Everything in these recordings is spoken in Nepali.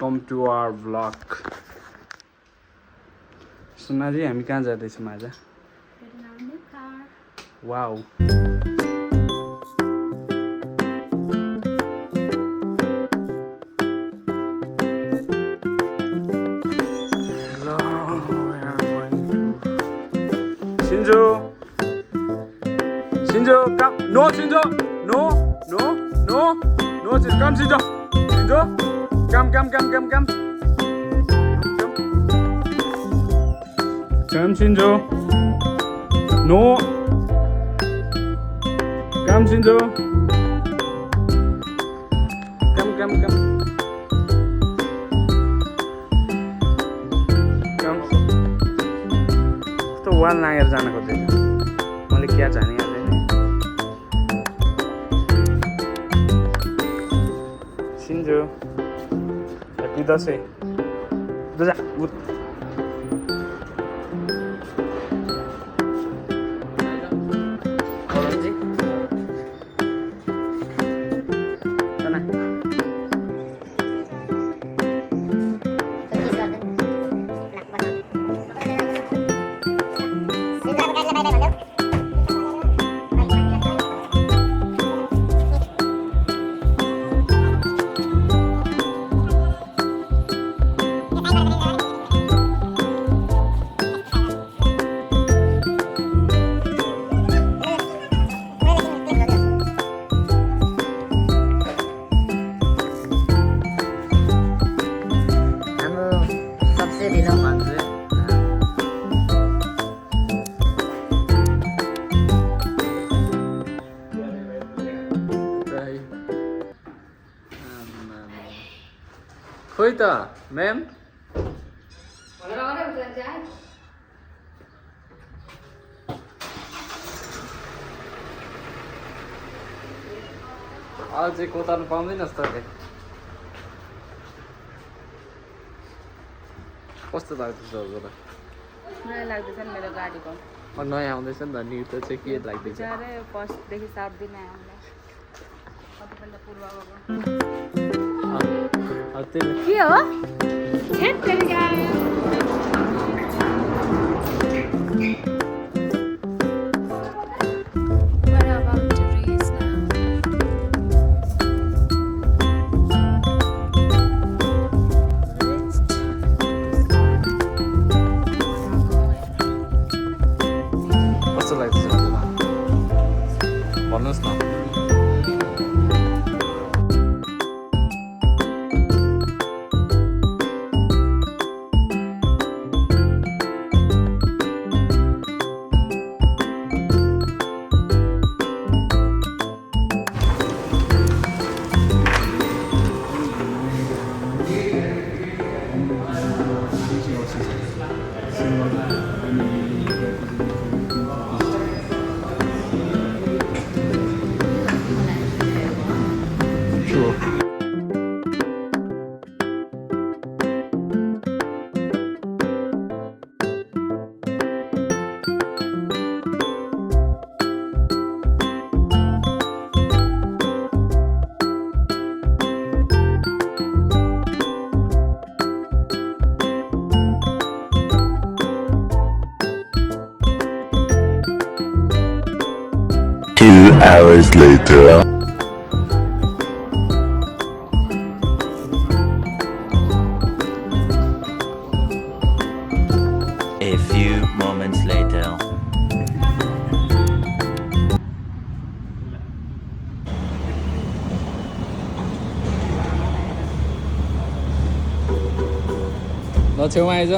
Welcome to our vlog. Sunaji हामी कहाँ जाँदैछौँ आज? Wow, Shinjo, Shinjo, come. No, Shinjo. No, no, no, no. Come, Shinjo. Shinjo, come. Come, Shinjo. No. Come, Shinjo. Come. Come. कस्तो वान लागेर जान खोज्दैन, मैले क्या जाने हालेँ नि। सिन्जो, ह्याप्पी दसैँ। जा खोइ त म्याम, अझै कोतार्नु पाउँदैनस् त? कस्तो लाग्दैछ हजुरलाई? नयाँ लाग्दैछ नि मेरो गाडीको। नयाँ आउँदैछ नि त, नि त चाहिँ के लाग्दैछ? फर्स्टदेखि 7 दिन आउँदै कतिपल्ट पूर्वको के हो? कस्तो लाग्दैछ हजुरलाई? भन्नुहोस् न। Hours later. A few moments later. ल छेउमा आइज।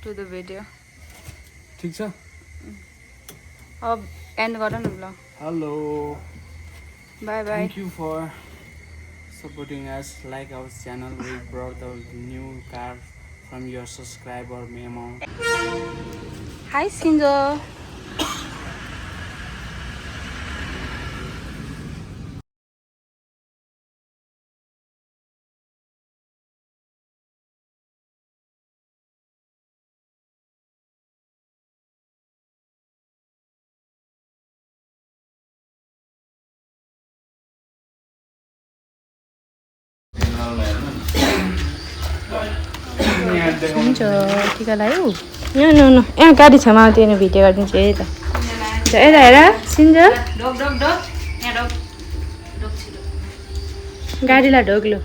टु द भिडियो ठिक छ अब एन्ड गर न blog hello by by Thank you for supporting us. Like our channel, we brought the new car from your subscriber memo. Hi Shinjo हुन्छ टिका लगायो यहाँ गाडी छेउमा आउँथ्यो भिडियो गरिदिन्छु है त यता हेर सिन्जो गाडीलाई ढोग्लो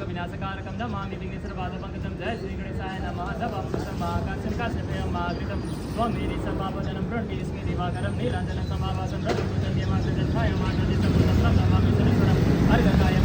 विनाशकारकं नमामि विघ्नेश्वरपादपङ्कजं जय श्रीगणेशाय नमः जपं सर्वाकाशं काश्यपेयं मागृतं त्वमेरि सर्वाभजनं प्रणमिस्मि दिवाकरं नीलाञ्जनं समाभासं रविभूषण देवाङ्गजन्धाय मातृ समुद्रं नमामि शनीश्वरम् अर्घकाय